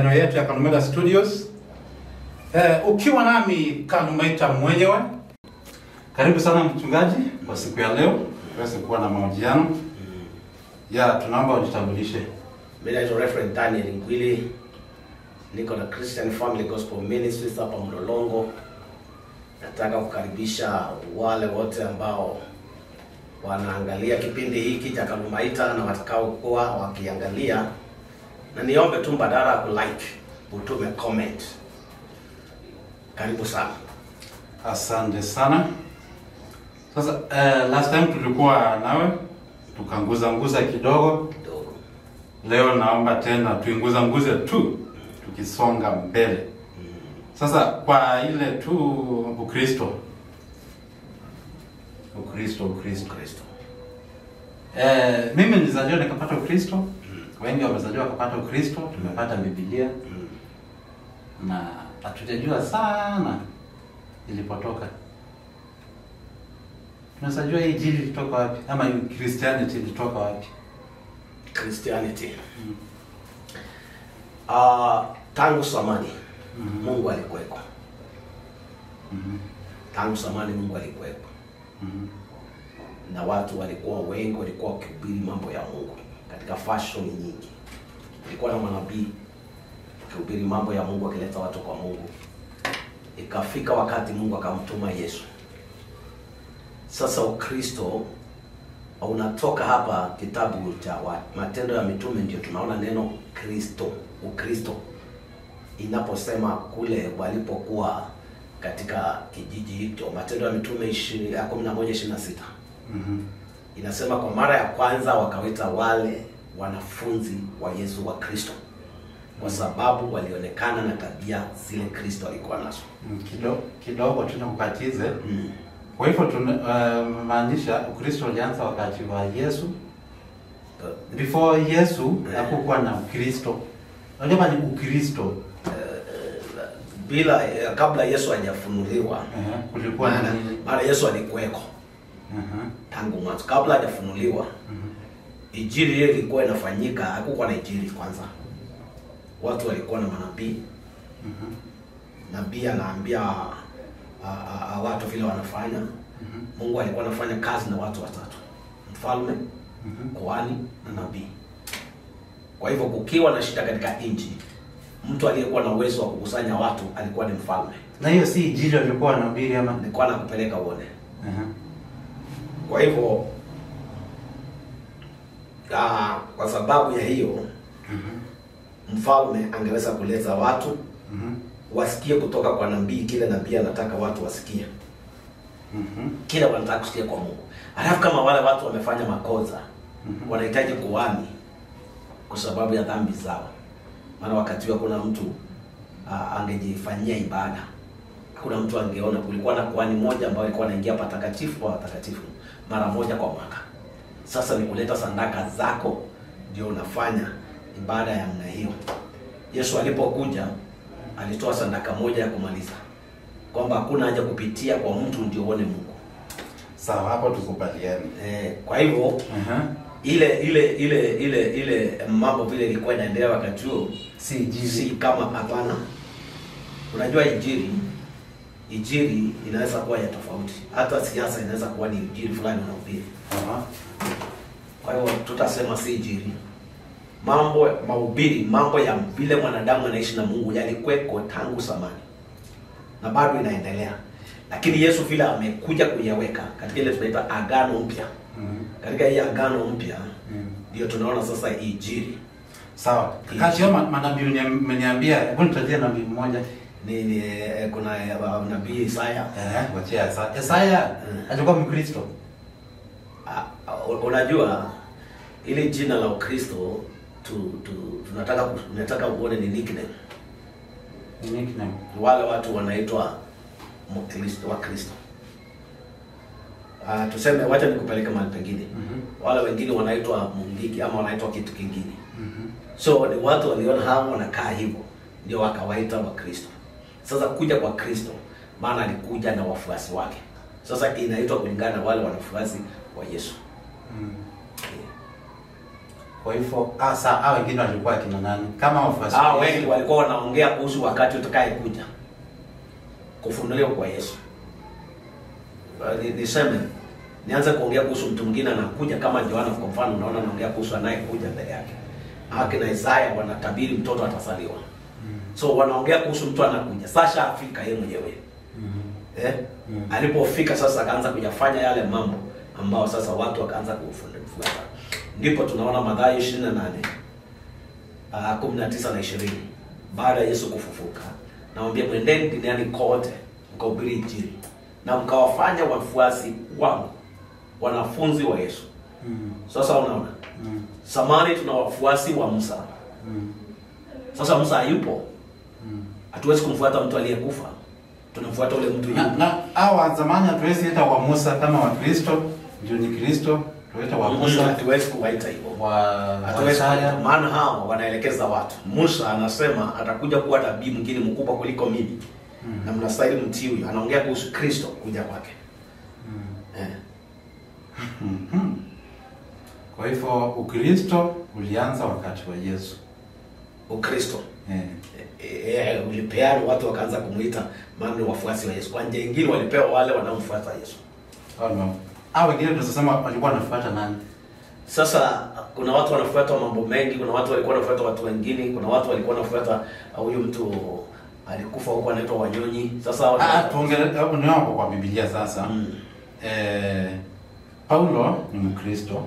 maeneo yetu ya Kanumaita Studios. Ukiwa nami Kanumaita mwenyewe. Karibu sana mchungaji kwa siku ya leo. Tuweze kuwa na mahojiano. Tunaomba ujitambulishe. Mimi ni Reverend Daniel Ngwili. Niko na Christian Family Gospel Ministries hapa Mlolongo. Nataka kukaribisha wale wote ambao wanaangalia kipindi hiki cha Kanumaita na watakao kuwa wakiangalia, na niombe tu badala ku like utume comment. Karibu sana. Asante sana. Sasa last time tulikuwa nawe tukanguza kidogo. Leo naomba tena tuinguze tu tukisonga mbele. Sasa kwa ile tu Ukristo. Mimi nilizaliwa nikapata Ukristo. Wengi wamezaliwa wakapata Ukristo, tumepata Biblia. Na hatujajua sana ilipotoka. Tunasajua hii injili ilitoka wapi ama Christianity ilitoka wapi? Christianity. Tangu zamani Mungu alikuweko. Tangu zamani Mungu alikuweko. Na watu walikuwa wengi, walikuwa wakihubiri mambo ya Mungu katika fashion nyingi. Kulikuwa na manabii wakihubiri mambo ya Mungu, akileta watu kwa Mungu. Ikafika wakati Mungu akamtuma Yesu. Sasa Ukristo unatoka hapa kitabu cha Matendo ya Mitume, ndio tunaona neno Kristo, Ukristo inaposema kule walipokuwa katika kijiji hicho. Matendo ya Mitume 11:26. Inasema kwa mara ya kwanza wakawaita wale wanafunzi wa Yesu wa Kristo kwa sababu walionekana na tabia zile Kristo alikuwa nazo. Kidogo tunakukatize. Kwa hivyo tunamaanisha Ukristo ulianza wakati wa Yesu. Before Yesu hakukuwa na Ukristo. Unajua ni Ukristo. Bila kabla Yesu hajafunuliwa, kulikuwa nini? Mara Yesu alikuweko. Tangu mwanzo kabla hajafunuliwa. Injili ile ilikuwa inafanyika, hakukuwa na injili kwanza. Watu walikuwa na manabii. Nabii anaambia watu vile wanafanya. Mungu alikuwa anafanya kazi na watu watatu: mfalme, kuhani na nabii. Kwa hivyo kukiwa na shida katika nchi, mtu aliyekuwa na uwezo wa kukusanya watu alikuwa ni mfalme. Na hiyo si injili alikuwa anahubiri ama alikuwa anakupeleka uone. Kwa hivyo kwa sababu ya hiyo mfalme angeweza kuleta watu wasikie kutoka kwa nabii kile nabii anataka watu wasikie. Kile wanataka kusikia kwa Mungu. Alafu kama wale watu wamefanya makosa, wanahitaji kuhani kwa sababu ya dhambi zao. Maana wakati huo kuna mtu angejifanyia ibada. Kuna mtu angeona. Kulikuwa na kuhani mmoja ambaye alikuwa anaingia patakatifu kwa watakatifu mara moja kwa mwaka. Sasa ni kuleta sadaka zako ndio unafanya ibada ya namna hiyo. Yesu alipokuja alitoa sadaka moja ya kumaliza, kwamba hakuna haja kupitia kwa mtu ndio uone Mungu. Sawa, hapo tukubaliane. Kwa hivyo ile mambo vile ilikuwa inaendelea wakati huo si kama hapana. Unajua injili inaweza kuwa ya tofauti. Hata siasa inaweza kuwa ni injili fulani unahubiri. Kwa hiyo tutasema si injili. Mambo ya vile mwanadamu anaishi na Mungu yalikuweko tangu zamani na bado inaendelea. Lakini Yesu vile amekuja kuyaweka katika ile tunaita agano mpya. Katika hii agano mpya ndio tunaona sasa injili. Sawa. Kati ya manabii mmeniambia, hebu nitajie nabii mmoja. Kuna nabii Isaya. Wachia Isaya alikuwa Mkristo. Unajua ile jina la Ukristo tunataka uone ni nickname. Ni nickname. Wale watu wanaitwa Mkristo wa Kristo. Tuseme wacha nikupeleke mahali pengine. Wale wengine wanaitwa Mungiki ama wanaitwa kitu kingine. So ni watu waliona hao wanakaa hivyo ndio wakawaita wa Kristo. Sasa kuja kwa Kristo maana alikuja na wafuasi wake. Sasa inaitwa kulingana na wale wanafuasi wa Yesu. Kwa hivyo hao wengine walikuwa kina nani? Kama wafuasi wengi walikuwa wanaongea kuhusu wakati utakayekuja kufunuliwa kwa Yesu. Niseme nianze kuongea kuhusu mtu mwingine anakuja kama Yohana kwa mfano, unaona naongea kuhusu anayekuja mbele yake. Akina Isaya wanatabiri mtoto atazaliwa. So wanaongea kuhusu mtu anakuja. Sasa Afrika yeye mwenyewe. Alipofika sasa akaanza kuyafanya yale mambo ambao sasa watu wakaanza kufuata. Ndipo tunaona Mathayo 28 19 na 20. Baada ya Yesu kufufuka, naambia mwendeni duniani kote mkahubiri Injili na mkawafanya wafuasi wangu, wanafunzi wa Yesu. Sasa unaona? Samani tuna wafuasi wa Musa. Sasa Musa hayupo. Hatuwezi kumfuata mtu aliyekufa. Tunamfuata ule mtu yupo. Na hao zamani hatuwezi hata wa Musa kama wa Kristo, ndio ni Kristo, tuweta wa Musa, hatuwezi kuwaita hivyo. Hatuwezi, maana hao wanaelekeza watu. Musa anasema atakuja kuwa nabii mwingine mkubwa kuliko mimi. Na mnastahili mtii huyo. Anaongea kuhusu Kristo kuja kwake. Kwa hivyo Ukristo ulianza wakati wa Yesu. Ukristo ulipeana, watu wakaanza kumuita maana wafuasi wa Yesu. Kwa njia nyingine walipewa wale wanaomfuata Yesu. Wengine tunasema walikuwa wanafuata nani? Sasa kuna watu wanafuata mambo mengi, kuna watu walikuwa wanafuata watu wengine, kuna watu walikuwa wanafuata huyu mtu alikufa huko anaitwa Wanyonyi. Sasa tuongelee hapo kwa Biblia sasa. Paulo ni Mkristo.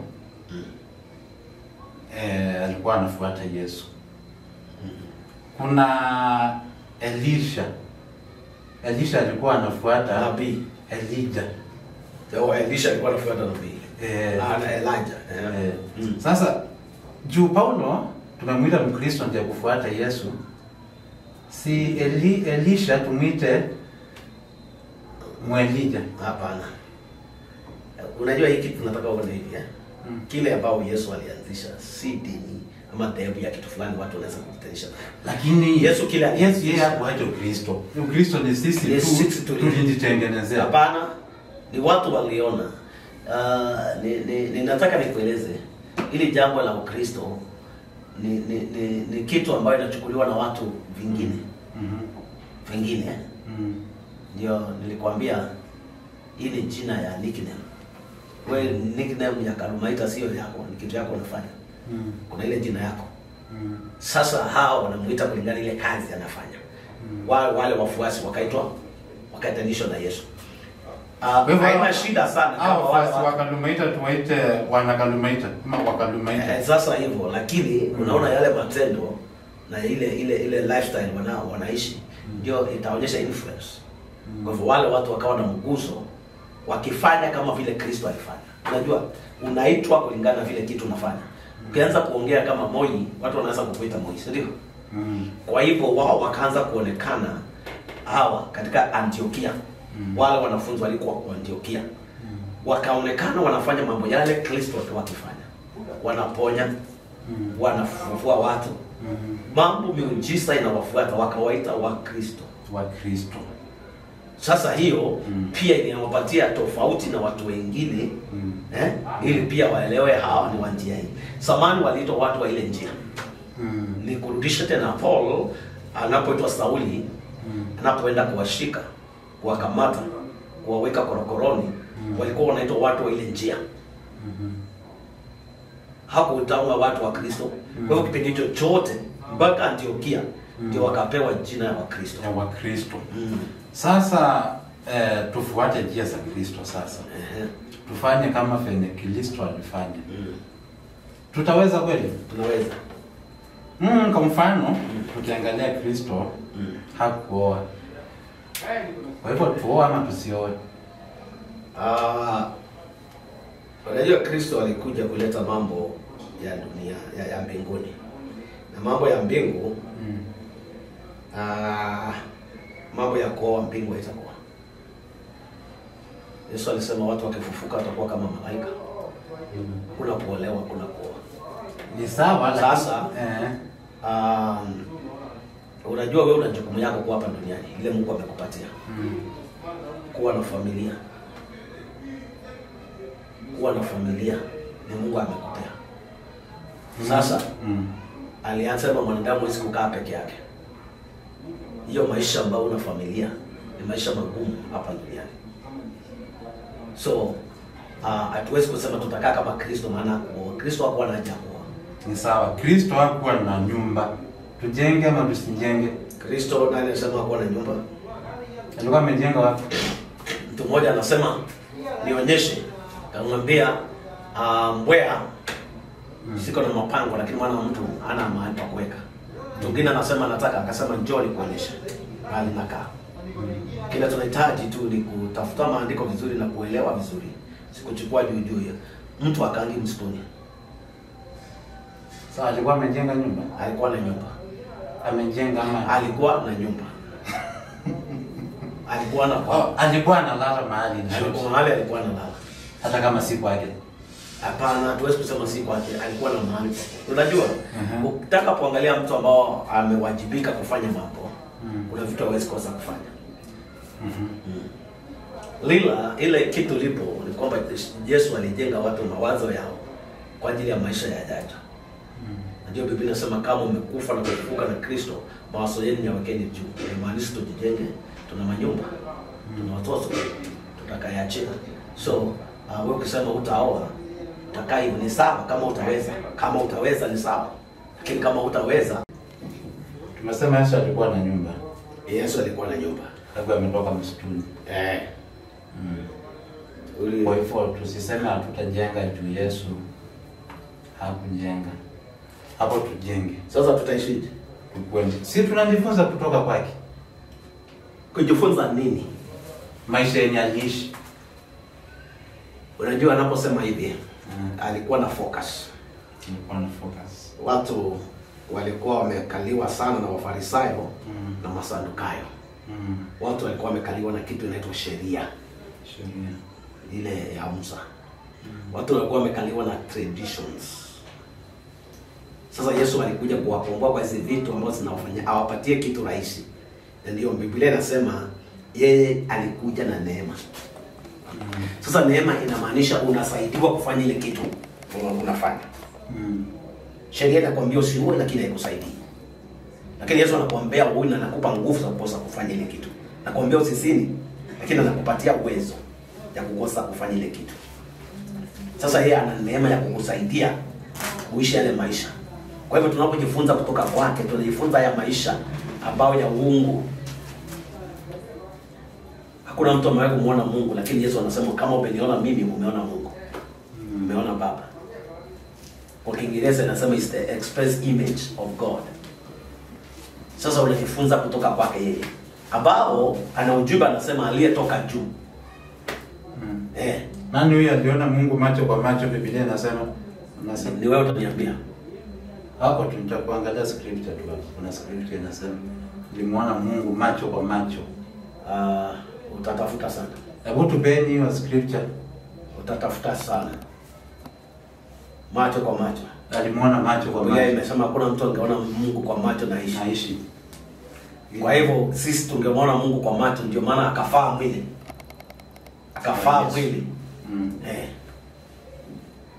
Alikuwa anafuata Yesu. Kuna Elisha alikuwa anafuata nabii Elijah. Elisha alikuwa anafuata nabii. Na Elijah. Sasa juu Paulo tumemwita Mkristo ndiye kufuata Yesu. Si Elisha tumwite Mwelija? Hapana. Unajua hiki tunataka uone hivi kile ambao Yesu alianzisha si dini ama dhehebu ya kitu fulani watu wanaweza kujitanisha. Lakini Yesu yeye hakuacha Ukristo. Ukristo ni sisi tu tulijitengenezea. Hapana. Ni watu waliona. Ninataka nikueleze ili jambo la Ukristo ni kitu ambayo inachukuliwa na watu vingine. Vingine. Ndio nilikwambia hii ni jina ya nickname. Wewe nickname ya Kalumaita sio yako, ni kitu yako unafanya. Kuna ile jina yako. Sasa hao wanamuita kulingana ile kazi anafanya. Wale wafuasi wakaitanishwa na Yesu. Haina shida sana kama wafuasi wa Kalumaita tuwaite wana Kalumaita kama wakalumaita. Sasa hivyo, lakini unaona yale matendo na ile lifestyle wanaishi ndio itaonyesha influence. Kwa hivyo wale watu wakawa na mguso wakifanya kama vile Kristo alifanya. Unajua unaitwa kulingana na vile kitu unafanya. Ukianza kuongea kama Moi, watu wanaanza kukuita Moi, si ndio? Kwa hivyo wao wakaanza kuonekana hawa katika Antiokia. Wale wanafunzi walikuwa kwa Antiokia. Wakaonekana wanafanya mambo yale Kristo wakifanya. Wanaponya, wanafufua watu. Mambo miujiza inawafuata, wakawaita Wakristo. Sasa hiyo pia inawapatia tofauti na watu wengine ili pia waelewe hawa ni wa njia hii. Samani waliitwa watu wa ile njia. Ni kurudisha tena Paul anapoitwa Sauli anapoenda kuwashika, kuwakamata, kuwaweka korokoroni, walikuwa wanaitwa watu wa ile njia. Hakuitawa watu wa Kristo. Kwa hivyo kipindi hicho chote mpaka Antiokia ndio wakapewa jina ya Wakristo. Ya Wakristo. Sasa tufuate njia za Kristo sasa. Tufanye kama vile Kristo alifanya. Tutaweza kweli? Tunaweza. Kwa mfano, tukiangalia Kristo hakuoa. Kwa hivyo tuoa ama tusioe? Unajua Kristo alikuja kuleta mambo ya dunia ya mbinguni. Na mambo ya mbingu mambo ya kuoa mbingu itakuwa. Yesu alisema watu wakifufuka watakuwa kama malaika. Kuna kuolewa, kuna kuoa. Ni sawa sasa. Unajua wewe una jukumu yako kwa hapa duniani, ile Mungu amekupatia. Kuwa na familia. Kuwa na familia ni Mungu amekupea. Sasa alianza kwa mwanadamu hawezi kukaa peke yake. Hiyo maisha ambayo una familia ni maisha magumu hapa duniani. So hatuwezi kusema tutakaa kama Kristo, maana Kristo hakuwa na haja kuoa. Ni sawa. Kristo hakuwa na nyumba. Tujenge ama tusijenge? Kristo nani anasema hakuwa na nyumba? Alikuwa amejenga wapi? Mtu mmoja anasema nionyeshe. Akamwambia mbweha siko na mapango, lakini mwana wa mtu hana mahali pa kuweka. Mtu mwingine anasema nataka, akasema njoo nikuonyeshe mahali nakaa. Kila tunahitaji tu ni kutafuta maandiko vizuri na kuelewa vizuri. Sikuchukua juu hiyo. Mtu akaangi msituni. Sasa alikuwa amejenga nyumba? Alikuwa na nyumba. Amejenga ama alikuwa na nyumba? Alikuwa analala mahali. Alikuwa analala. Hata kama si kwake. Hapana, tuwezi kusema si kwake, alikuwa na mahali pa. Unajua, ukitaka kuangalia mtu ambao amewajibika kufanya mambo, kuna vitu hawezi kosa kufanya. Ile kitu lipo ni kwamba Yesu alijenga watu mawazo yao kwa ajili ya maisha ya ajabu. Ndio Biblia inasema kama umekufa na kufufuka na Kristo, mawazo yenu yawekeni juu. Inamaanisha tujenge, tuna manyumba, tuna watoto, tutakayaachia. So, wewe ukisema utaoa, utakai ni sawa kama utaweza. Kama utaweza ni sawa. Lakini kama utaweza, tumesema Yesu alikuwa na nyumba. Yesu alikuwa na nyumba. Alikuwa ametoka msituni. Kwa hivyo tusiseme hatutajenga juu Yesu hakujenga. Hapo tujenge. Sasa tutaishije? Si tunajifunza kutoka kwake. Kujifunza nini? Maisha yenye aliishi. Unajua anaposema hivi, alikuwa na focus. Alikuwa na focus. Watu walikuwa wamekaliwa sana na Wafarisayo na Masadukayo. Watu walikuwa wamekaliwa na kitu inaitwa sheria. Ile ya Musa. Watu walikuwa wamekaliwa na traditions. Sasa Yesu alikuja kuwakomboa kwa hizo vitu ambazo zinawafanya awapatie kitu rahisi. Na ndio Biblia inasema yeye alikuja na neema. Sasa neema inamaanisha unasaidiwa kufanya ile kitu unafanya. Sheria inakwambia usiue, lakini haikusaidii. Lakini Yesu anakuambia wewe na anakupa nguvu za kukosa kufanya ile kitu. Anakuambia usisini, lakini anakupatia uwezo ya kukosa kufanya ile kitu. Sasa yeye ana neema ya kukusaidia kuishi yale maisha. Kwa hivyo tunapojifunza kutoka kwake, tunajifunza ya maisha ambayo ya uungu. Hakuna mtu amewahi kumuona Mungu, lakini Yesu anasema kama umeniona mimi, umeona Mungu. Umeona Baba. Kwa Kiingereza inasema is the express image of God. Sasa unajifunza kutoka kwake yeye. Ambao ana ujumbe anasema aliyetoka juu. Nani huyo aliona Mungu macho kwa macho? Biblia inasema ni wewe utaniambia. Hapo tutakuangalia scripture tu. Kuna scripture inasema nilimwona Mungu macho kwa macho. Utatafuta sana. Hebu tupeni hiyo scripture. Utatafuta sana. Macho kwa macho. Alimuona macho kwa macho. Biblia imesema kuna mtu angeona Mungu kwa macho na aishi. Kwa hivyo sisi tungemwona Mungu kwa macho, ndio maana akafaa mwili. Akafaa mwili.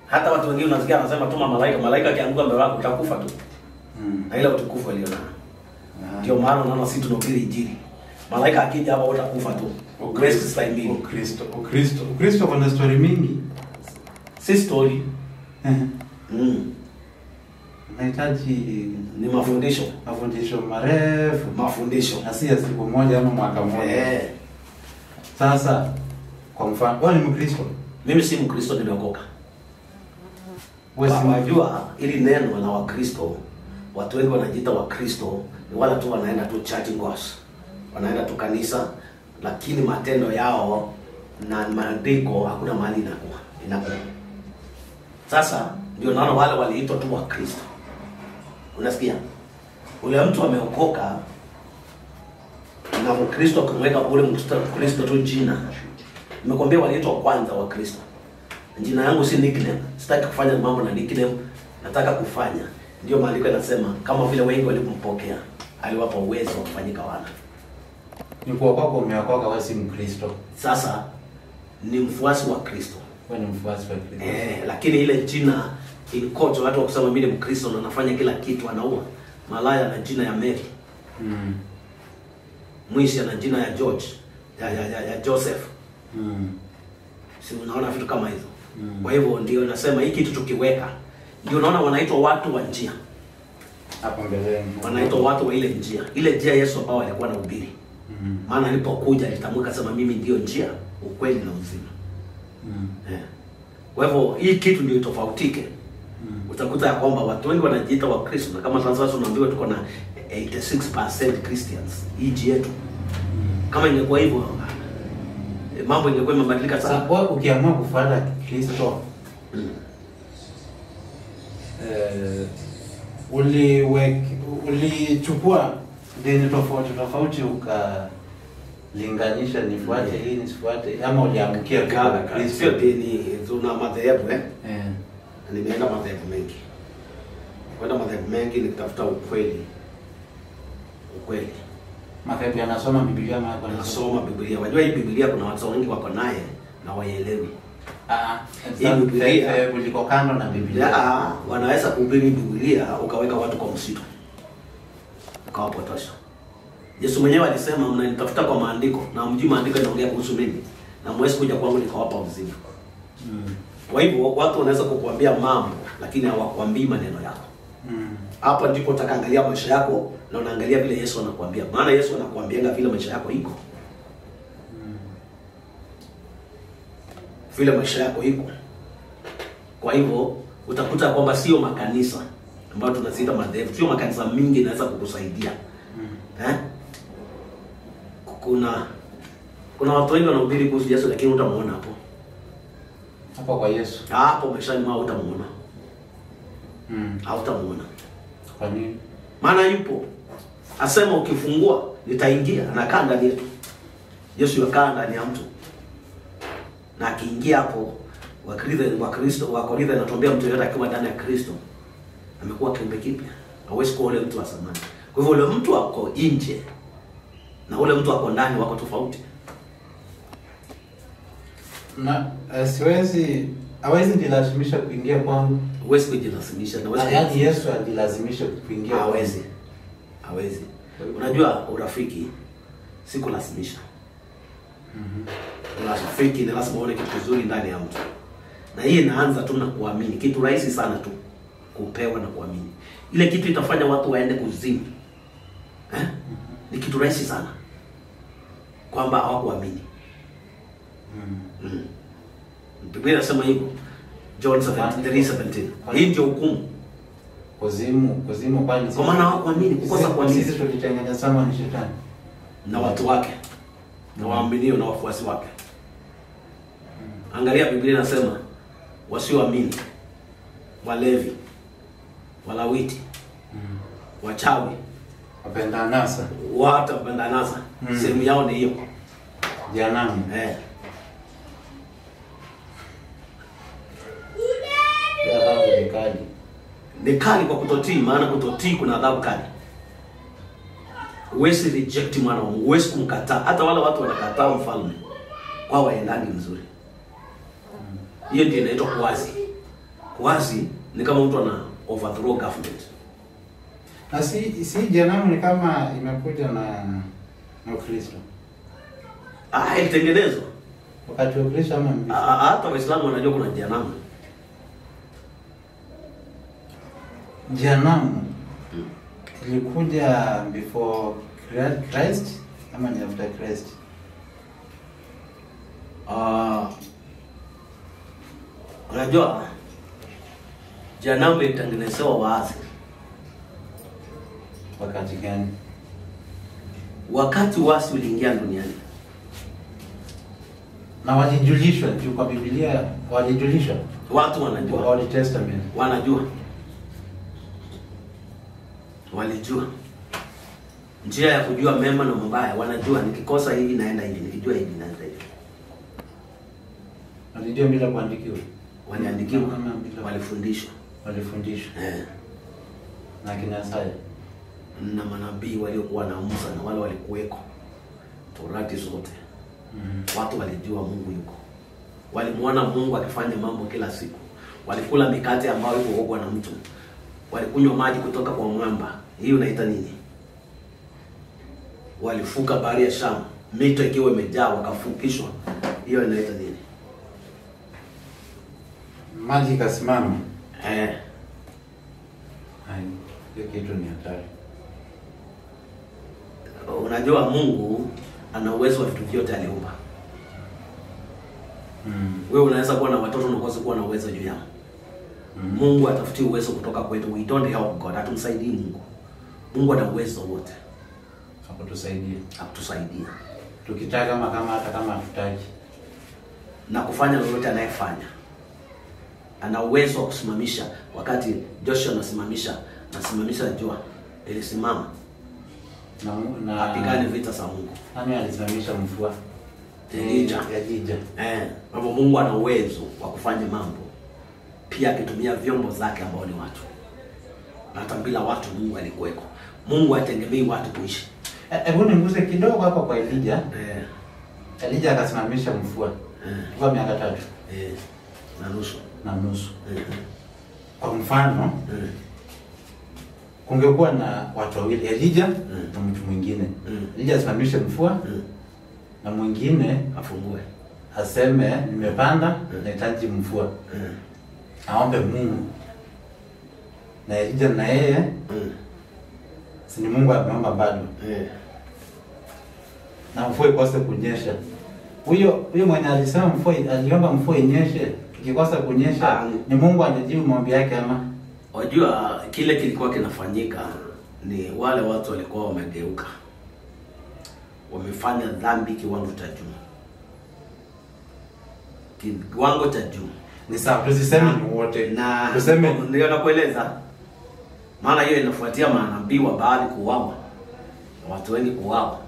Hata watu wengine unasikia wanasema tuma malaika akianguka mbele yako utakufa tu. Na ile utukufu aliona. Ndio maana unaona sisi tunahubiri injili. Malaika akija hapa utakufa tu. Grace stahimili. Kristo kuna story mingi. Si story. Nahitaji ni mafundisho marefu, mafundisho asi ya siku moja ama mwaka mmoja. Sasa kwa mfano, wewe ni Mkristo? Mimi si Mkristo, nimeokoka. Wajua ili neno la Wakristo, watu wengi wanajiita Wakristo, ni wala tu wanaenda tu church goers. Wanaenda tu kanisa, lakini matendo yao na maandiko hakuna mahali inakuwa. Sasa ndio naona wale waliitwa tu Wakristo. Unasikia? Ule mtu ameokoka na Mkristo kumweka ule Mkristo tu jina. Nimekwambia waliitwa kwanza Wakristo. Jina yangu si nickname. Sitaki kufanya mambo na nickname. Nataka kufanya. Ndio maandiko yanasema kama vile wengi walipompokea, aliwapa uwezo wa kufanyika wana. Ni kwa kwako umeokoka, wewe si Mkristo. Sasa ni mfuasi wa Kristo. Wewe ni mfuasi wa Kristo. Lakini ile jina in court watu wakusema mimi ni Mkristo na nafanya kila kitu, anaua. Malaya na jina ya Mary. Mwishi na jina ya George, ya Joseph. Si unaona vitu kama hizo. Kwa hivyo ndio nasema hiki kitu tukiweka, ndio unaona wanaitwa watu wa njia. Hapo mbeleni. Wanaitwa watu wa ile njia. Ile njia Yesu ambao alikuwa anahubiri. Maana alipokuja alitamka sema mimi ndio njia, ukweli na uzima. Kwa hivyo hii kitu ndio tofautike. Utakuta ya kwamba watu wengi wanajiita wa Kristo, na kama sasa tunaambiwa tuko na 86% Christians hii yetu. Kama ingekuwa hivyo mambo ingekuwa imebadilika sana. Sasa kwa ukiamua kufuata Kristo ulichukua dini tofauti ukalinganisha nifuate hii nisifuate, ama uliangukia kwa Kristo? Sio dini, tuna madhehebu nimeenda madhehebu mengi. Kwenda madhehebu mengi nikitafuta ukweli. Madhehebu yanasoma Biblia ama wanasoma Biblia. Wajua hii Biblia kuna watu wengi wako naye na waelewi. Hii Biblia kuliko kando na Biblia. Wanaweza kuhubiri Biblia ukaweka watu kwa msitu, ukawapotosha. Yesu mwenyewe alisema mnanitafuta kwa maandiko na mjui maandiko yanaongea kuhusu mimi, na mwezi kuja kwangu nikawapa uzima. Kwa hivyo watu wanaweza kukuambia mambo lakini hawakuambii maneno yako. Hapa ndipo utakaangalia maisha yako na unaangalia vile Yesu anakuambia. Maana Yesu anakuambianga vile maisha yako iko. Vile maisha yako iko. Kwa hivyo utakuta kwamba sio makanisa ambayo tunaziita madhehebu, sio makanisa mingi inaweza kukusaidia. Kuna watu wengi wanahubiri kuhusu Yesu lakini utamuona hapo kwa Yesu. Hapo maishani mwao utamuona. Hautamuona. Kwa nini? Maana yupo. Asema ukifungua nitaingia, anakaa ndani yetu. Yesu yukaa ndani ya mtu. Na akiingia hapo wa Korintho anatuambia mtu yote akiwa ndani ya Kristo amekuwa kiumbe kipya. Hawezi kuwa ule mtu wa zamani. Kwa hivyo ule mtu ako nje na ule mtu ako ndani wako tofauti. Na hawezi nilazimisha kuingia kwangu. Huwezi kujilazimisha na yaani Yesu alilazimisha kuingia. Hawezi. Unajua urafiki si kulazimisha. Urafiki ni lazima uone kitu kizuri ndani ya mtu. Na hii inaanza tu na kuamini. Kitu rahisi sana tu kupewa na kuamini. Ile kitu itafanya watu waende kuzimu. Ni kitu rahisi sana kwamba hawakuamini. Biblia inasema hivyo. John 3:17. Hii ndio hukumu. Kuzimu kwani kwa maana hawakuamini, kukosa kuamini. Sisi tulitengeneza sama ni shetani na watu wake na waaminio na wafuasi wake. Angalia Biblia inasema wasioamini, walevi, walawiti, wachawi, wapenda anasa, watu wapenda anasa. Sehemu yao ni hiyo. Jehanamu. Ni kali kwa kutotii, maana kutotii kuna adhabu kali. Huwezi reject mwana wa Mungu, huwezi kumkataa. Hata wale watu wanakataa mfalme kwa waendani mzuri. Hiyo ndio inaitwa kuwazi. Kuwazi ni kama mtu ana overthrow government. Na si jehanamu ni kama imekuja na Kristo. Ilitengenezwa wakati wa Kristo ama hata Waislamu wanajua kuna jehanamu. Jehanamu ilikuja before Christ ama ni after Christ? Unajua jehanamu ilitengenezwa wazi. Wakati gani? Wakati wasi uliingia duniani. Na walijulishwa tu kwa Biblia, walijulishwa. Watu wanajua. Old Testament. Wanajua. Walijua. Njia ya kujua mema na mabaya, wanajua nikikosa hivi naenda hivi, nikijua hivi naenda hivi. Walijua bila kuandikiwa. Waliandikiwa, walifundishwa. Na kina Isaya na manabii waliokuwa na Musa na wale walikuweko. Torati zote. Watu walijua Mungu yuko. Walimuona Mungu akifanya mambo kila siku. walikula mikate ambayo iko na mtu, walikunywa maji kutoka kwa mwamba. Hiyo unaita nini? Walifuka bahari ya Shamu, mito ikiwa imejaa wakafukishwa. Hiyo inaita nini? Maji kasimama. Hai, hiyo kitu ni hatari. Unajua Mungu ana uwezo wa vitu vyote aliumba. Wewe unaweza kuwa na watoto na ukosa kuwa na uwezo juu yao. Mungu atafutie uwezo kutoka kwetu. We don't help God. Hatumsaidii Mungu. Mungu ana uwezo wote. Akutusaidia. Tukitaka hata kama hatutaki. Na kufanya lolote anayefanya. Ana uwezo wa kusimamisha. Wakati Joshua anasimamisha jua, ilisimama. Na apigane vita za Mungu. Nani alisimamisha mvua? Elijah. Mungu ana uwezo wa kufanya mambo. Pia akitumia vyombo zake ambao ni watu. Na hata bila watu Mungu alikuweko. Mungu hategemei watu kuishi. Hebu ninguze kidogo hapa kwa Elijah. Elijah akasimamisha mvua. Kwa miaka 3. Na nusu. Kwa mfano, kungekuwa na watu wawili, Elijah na mtu mwingine. Elijah asimamishe mvua na mwingine afungue. Aseme nimepanda nahitaji mvua. Aombe Mungu. Na Elijah na yeye si ni Mungu ameomba bado. Na mvua ikose kunyesha. Huyo mwenye alisema aliomba mvua inyeshe, ikikosa kunyesha ni Mungu anajibu maombi yake ama? Unajua kile kilikuwa kinafanyika ni wale watu walikuwa wamegeuka. Wamefanya dhambi kiwango cha juu. Kiwango cha juu. Ni sawa, tusiseme ni wote. Na tuseme ndio nakueleza. Maana hiyo inafuatia manabii wa Baali kuuawa. Watu wengi kuuawa.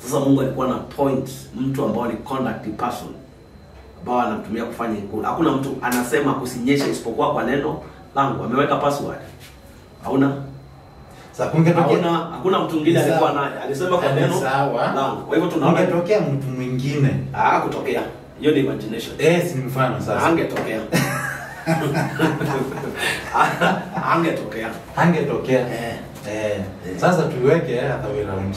Sasa Mungu alikuwa na point mtu ambao ni conduct person ambao anatumia kufanya ikulu. Hakuna mtu anasema kusinyesha isipokuwa kwa neno langu. Ameweka password. Hauna? Sasa kungetokea hakuna mtu mwingine alikuwa naye. Alisema kwa neno langu. Kwa hivyo tunaona kungetokea mtu mwingine. Kutokea. Hiyo ni imagination. Si mfano sasa. Angetokea. Angetokea. Sasa tuiweke hata round.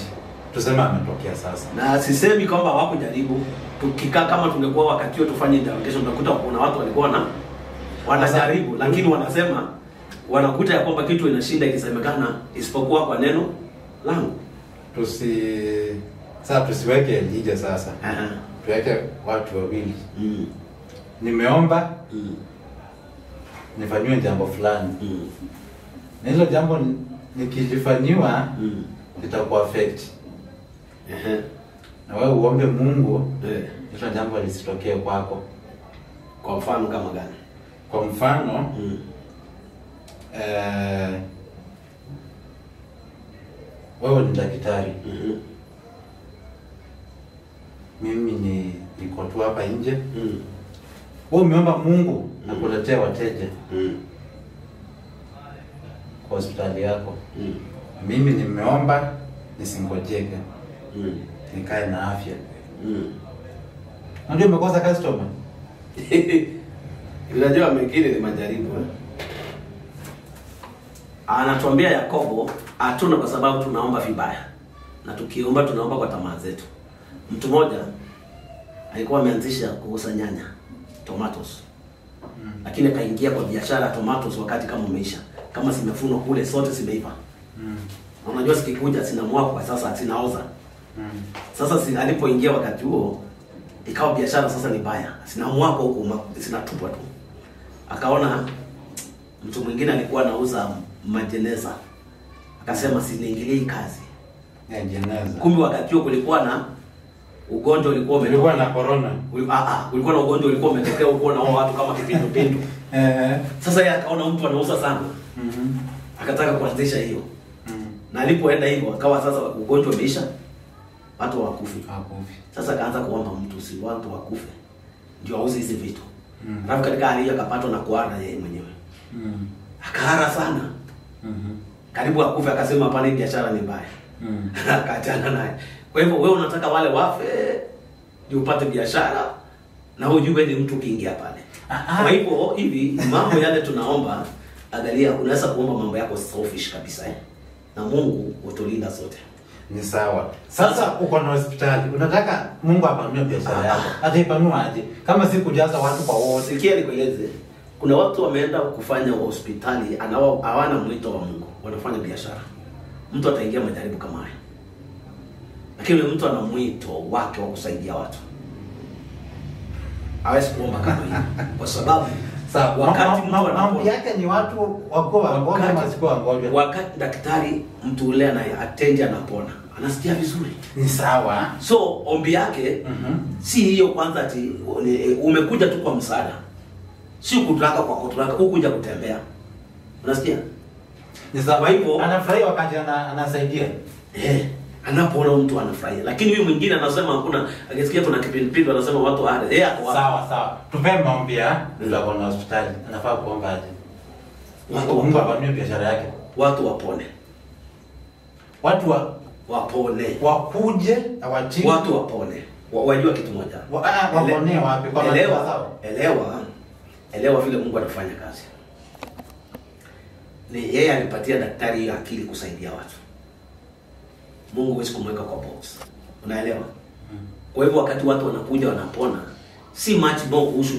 Tuseme ametokea sasa. Na sisemi kwamba hawakujaribu. Tukikaa kama tungekuwa wakati huo tufanye interrogation, tunakuta kuna watu walikuwa wanajaribu, lakini wanasema wanakuta ya kwamba kitu inashinda ikisemekana isipokuwa kwa neno langu. Sasa tusiweke Elijah sasa. Tuweke watu wawili. Nimeomba nifanywe jambo fulani. Na hilo jambo nikilifanywa litakuwa affect. Na wewe uombe Mungu hilo jambo lisitokee kwako. Kwa mfano kama gani? Kwa mfano wewe ni daktari. Mimi niko tu hapa nje. Wewe umeomba Mungu na kuletea wateja kwa hospitali yako. Mimi nimeomba nisingojeke. Nikae na afya. Unajua umekosa customer. Unajua mengine ni majaribu. Anatuambia Yakobo, hatuna kwa sababu tunaomba vibaya. Na tukiomba tunaomba kwa tamaa zetu. Mtu mmoja alikuwa ameanzisha kuuza nyanya, tomatoes. Lakini akaingia kwa biashara tomatoes wakati kama umeisha. Kama zimefunwa kule zote zimeiva. Na unajua sikikuja sina mwako kwa sasa sinaoza. Sasa alipoingia wakati huo ikawa biashara sasa ni mbaya. Sina mwako huko zinatupwa tu. Akaona mtu mwingine alikuwa anauza majeneza. Akasema siniingilie kazi. Ya jeneza. Kumbe wakati huo kulikuwa na ugonjwa ulikuwa umetoka na corona. Kulikuwa na ugonjwa ulikuwa umetokea huko na watu kama kipindupindu. Sasa yeye akaona mtu anauza sana. Akataka kuanzisha hiyo. Na alipoenda hivyo akawa sasa ugonjwa umeisha. Watu hawakufi. Sasa akaanza kuomba mtu si watu wakufe. Ndio auze hizi vitu. Alafu katika hali hiyo akapatwa na kuhara yeye mwenyewe. Akahara sana. Karibu akufe akasema hapana hii biashara ni mbaya. Akaachana naye. Kwa hivyo wewe unataka wale wafe ndio upate biashara na hujue ni mtu kiingia pale. Kwa hivyo hivi mambo yale tunaomba, angalia, unaweza kuomba mambo yako selfish kabisa na Mungu utulinda sote. Ni sawa. Sasa uko na hospitali, unataka Mungu apanue biashara yako. Ataipanua aje? Kama si kujaza watu kwa wote. Sikia nikueleze. Kuna watu wameenda kufanya hospitali hawana mwito wa Mungu. Wanafanya biashara. Mtu ataingia majaribu kama haya. Lakini mtu ana mwito wake wa kusaidia watu. Hawezi kuomba kama hiyo. Kwa sababu wakati mambo yake ni watu wako wagonjwa masiko wagonjwa. Wakati daktari mtu ule anayeattend anapona, anasikia vizuri. Ni sawa. So ombi yake si hiyo kwanza ati umekuja tu kwa msaada. Si kutaka kwa kutaka, ukuja kutembea. Unasikia? Ni sawa. Hivyo anafurahia wakati anasaidia. Anapoona mtu anafurahia. Lakini huyu mwingine anasema hakuna, akisikia kuna kipindupindu anasema watu hade. Sawa. Tupe maombi ya za kwa hospitali. Anafaa kuomba aje? Mungu apanue biashara yake. Watu wapone. Watu wapone. Wakuje awatibu. Watu wapone. Wajua kitu moja. Wapone wapi? Kwa elewa vile Mungu anafanya kazi. Ni yeye alipatia daktari hiyo akili kusaidia watu. Mungu hawezi kumweka kwa box. Unaelewa? Kwa hivyo wakati watu wanakuja wanapona, si much more kuhusu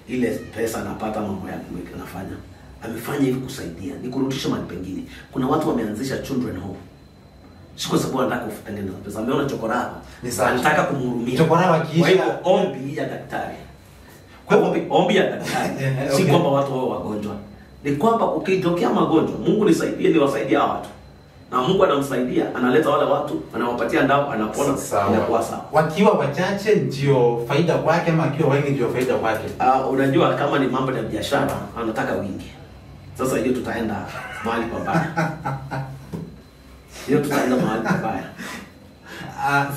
ile pesa anapata mambo yake anafanya. Amefanya hivi kusaidia, ni kurudisha mahali pengine. Kuna watu wameanzisha children home. Si kwa sababu anataka kutengeneza pesa. Ameona chokora, anataka kumhurumia. Chokora wakiisha. Kwa hivyo ombi ya daktari. Kwa hivyo ombi ya daktari. Si kwamba watu wao wagonjwa. Ni kwamba ukitokea magonjwa, Mungu nisaidie niwasaidie watu. Na Mungu anamsaidia, analeta wale watu, anawapatia dawa, anapona, inakuwa sawa. Wakiwa wachache ndio faida kwake ama akiwa wengi ndio faida kwake? Unajua kama ni mambo ya biashara, anataka wingi. Sasa hiyo tutaenda mahali pabaya.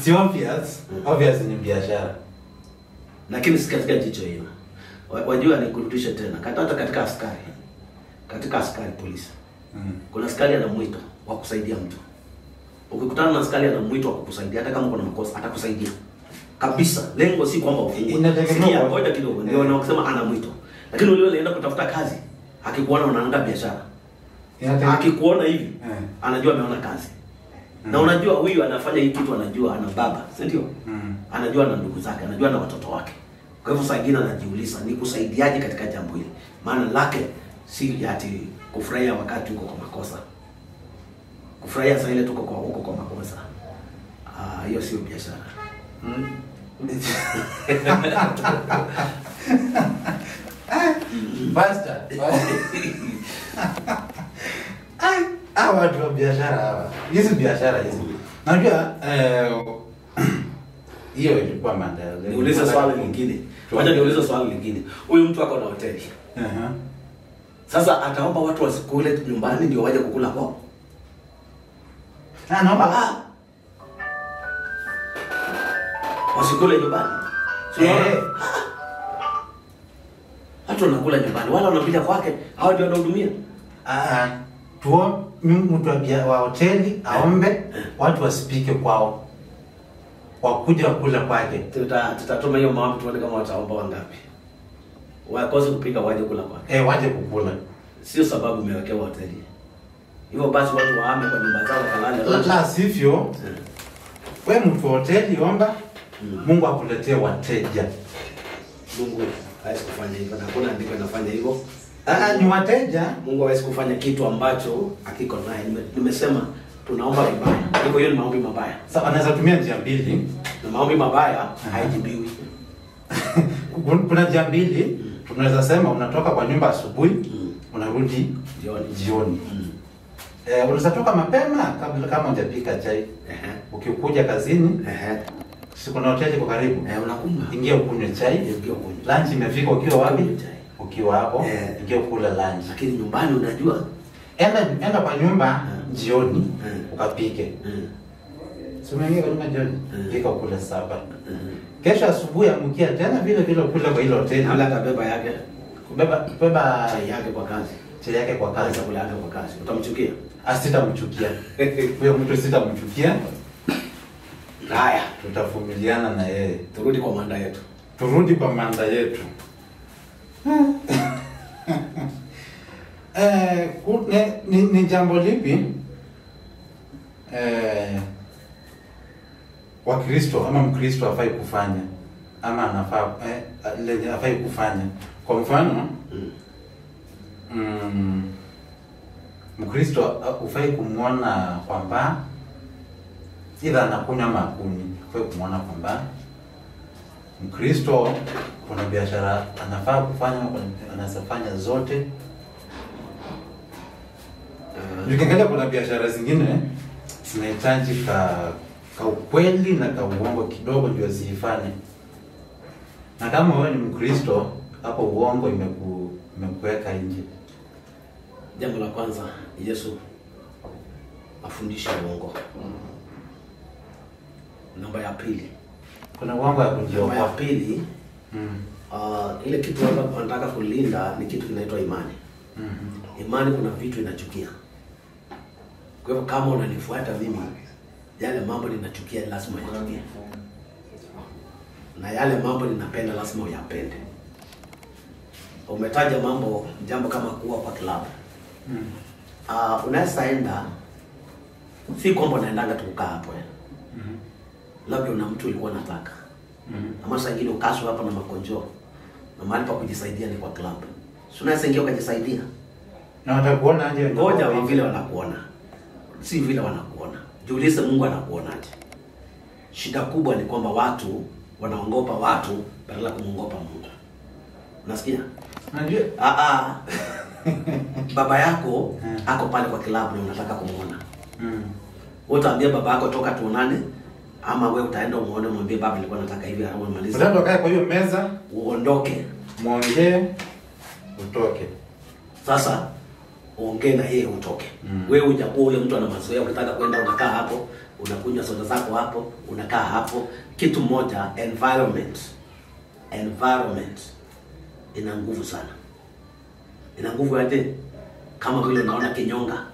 Si obvious. Obvious ni biashara. Lakini si katika jicho hilo. Wajua ni kurudisha tena. Hata katika askari. Katika askari polisi. Kuna askari ana mwito wa kusaidia mtu. Ukikutana na askari ana mwito wa kukusaidia, hata kama kuna makosa atakusaidia. Kabisa. Lengo si kwamba ufungwe. Sikia ngoja kidogo. Ndio wanaosema ana mwito. Lakini yule anaenda kutafuta kazi, akikuona unaanza biashara. Akikuona hivi, anajua ameona kazi. Na unajua huyu anafanya hii kitu, anajua ana baba, si ndio? Anajua na ndugu zake, anajua na watoto wake. Kwa hivyo saa nyingine anajiuliza ni kusaidiaje katika jambo hili. Maana lake si ati kufurahia wakati uko kwa makosa. Kufurahia saa ile tuko kwa makosa. Hiyo sio biashara. Basta. Watu wa biashara hawa. Hizi biashara hizi. Najua hiyo ilikuwa mada. Niulize swali lingine. Wacha niulize swali lingine. Huyu mtu ako na hoteli. Sasa ataomba watu wasikule nyumbani ndio waje kukula kwao. Naomba wasikule nyumbani. Watu wanakula nyumbani, wala wanakuja kwake, hao ndio wanahudumia. Mtu wa hoteli aombe watu wasipike kwao. Wakuja kula kwake. Tutatuma hiyo maombi tuone kama wataomba wangapi. Wakose kupika waje kula kwake. Waje kukula. Sio sababu umewekewa hoteli. Hivyo basi watu waame kwa nyumba zao kalale. La sivyo. Wewe mtu wa hoteli omba, Mungu akuletee wateja. Mungu hawezi kufanya hivyo. Na hakuna andiko linafanya hivyo. Ni wateja. Mungu hawezi kufanya kitu ambacho hakiko naye. Nimesema tunaomba vibaya. Hivyo hiyo ni maombi mabaya. Sasa anaweza tumia njia mbili. Na maombi mabaya haijibiwi. Kuna njia mbili. Tunaweza sema unatoka kwa nyumba asubuhi, unarudi jioni. Unaweza toka mapema kabla kama hujapika chai. Ukikuja kazini, siku na hoteli kwa karibu. Unakunywa. Ingia ukunywe chai, lunch imefika ukiwa wapi? Ukiwa hapo, ingia kula lunch. Lakini nyumbani unajua, enda kwa nyumba jioni ukapike. Umeingia kwa nyumba jioni, pika kula saba. Kesho asubuhi amkia tena vile kula kwa ile hoteli. Ala kabeba yake. Kubeba chai yake kwa kazi. Chai yake kwa kazi. Chakula yake kwa kazi. Utamchukia? Sitamchukia. Huyo mtu sitamchukia. Haya, tutavumiliana na yeye. Turudi kwa mada yetu. Turudi kwa mada yetu. Ni jambo lipi Wakristo ama Mkristo afai kufanya ama anafaa lenye afai kufanya? Kwa mfano Mkristo ufai kumuona kwamba ila anakunywa makuni, ufai kumuona kwamba Mkristo kuna biashara anafaa kufanya, anasafanya zote. Ukiangalia kuna biashara zingine zinahitaji ka ukweli na ka uongo kidogo ndio zifanye. Na kama wewe ni Mkristo, hapo uongo imekuweka nje. Jambo la kwanza, Yesu afundisha uongo. Namba ya pili, kuna uongo ya kujiokoa. Namba ya pili, ile kitu wanataka kulinda ni kitu kinaitwa imani. Imani kuna vitu inachukia. Kwa hivyo kama unanifuata mimi, yale mambo ninachukia lazima uyachukie. Na yale mambo ninapenda lazima uyapende. Umetaja jambo kama kuwa kwa club. Unaweza enda, si kwamba unaendanga tu kukaa hapo. Labda una mtu ulikuwa unataka. Ama saa nyingine ukaswa hapa na makonjo. Na mahali pa kujisaidia ni kwa club. Si unaweza ingia ukajisaidia. Na watakuona aje? Ngoja vile wanakuona. Si vile wanakuona. Jiulize Mungu anakuonaje. Shida kubwa ni kwamba watu wanaogopa watu badala kumuogopa Mungu. Unasikia? Unajua? Baba yako ako pale kwa kilabu na unataka kumuona. Wewe utaambia baba yako toka tuonane, ama wewe utaenda umuone mwambie baba nilikuwa nataka hivi au umalize. Utaenda kae kwa hiyo meza, uondoke, muongee, utoke. Sasa ongea na yeye utoke. Wewe hujakuwa ule mtu ana mazoea, unataka kwenda unakaa hapo, unakunywa soda zako hapo, unakaa hapo. Kitu moja, environment ina nguvu sana. Ina nguvu aje? Kama vile unaona kinyonga.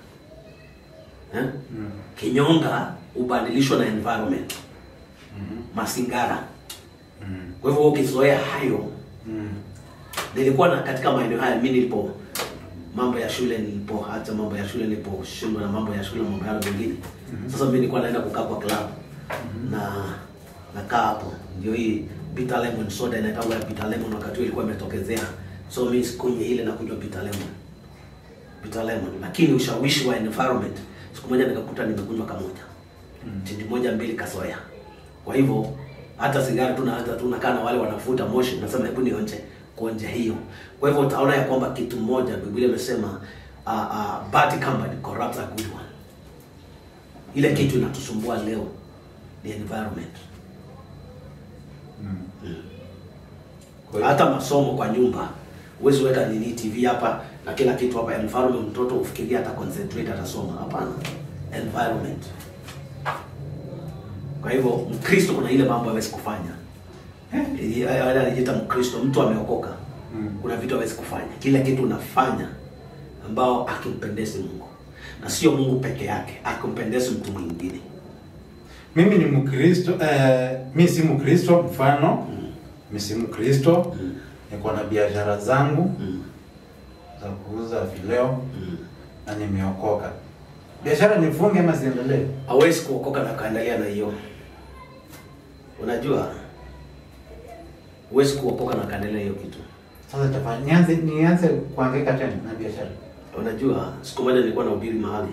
Kinyonga ubadilishwa na environment. Masingara. Kwa hivyo ukizoea hayo. Nilikuwa katika maeneo haya mimi nilipo mambo ya shule niliposhindwa na mambo ya shule mambo yale mengine. Sasa mimi nilikuwa naenda kukaa kwa club. Na kaa hapo. Ndio hii bitter lemon soda inaitwa bitter lemon wakati ilikuwa imetokezea. So mimi sikunywa ile na kunywa bitter lemon. Lakini ushawishi wa environment, siku moja nikakuta nimekunywa kamoja. Tindi moja mbili kasoya. Kwa hivyo hata sigara tunakaa na wale wanafuta moshi, nasema hebu nionje kuonja hiyo. Kwa hivyo utaona ya kwamba kitu moja Biblia imesema bad company corrupts a good one. Ile kitu inatusumbua leo ni environment. Hata masomo kwa nyumba, uwezi weka nini TV hapa na kila kitu hapa, environment mtoto ufikiria ata concentrate atasoma. Hapana, environment. Kwa hivyo Mkristo kuna ile mambo hawezi kufanya. Anajiita Mkristo, mtu ameokoka. Kuna vitu hawezi kufanya. Kila kitu unafanya ambao akimpendezi Mungu. Na sio Mungu peke yake, akimpendezi mtu mwingine. Mimi ni Mkristo, mimi si Mkristo mfano. Mimi si Mkristo. Niko na biashara zangu za kuuza vileo na nimeokoka. Biashara nifunge ama ziendelee? Hawezi kuokoka na kaendelea na hiyo. Unajua? Huwezi kuokoka na kaendelea hiyo kitu. Sasa nianze kuhangaika tena na biashara. Unajua, siku moja nilikuwa nahubiri mahali.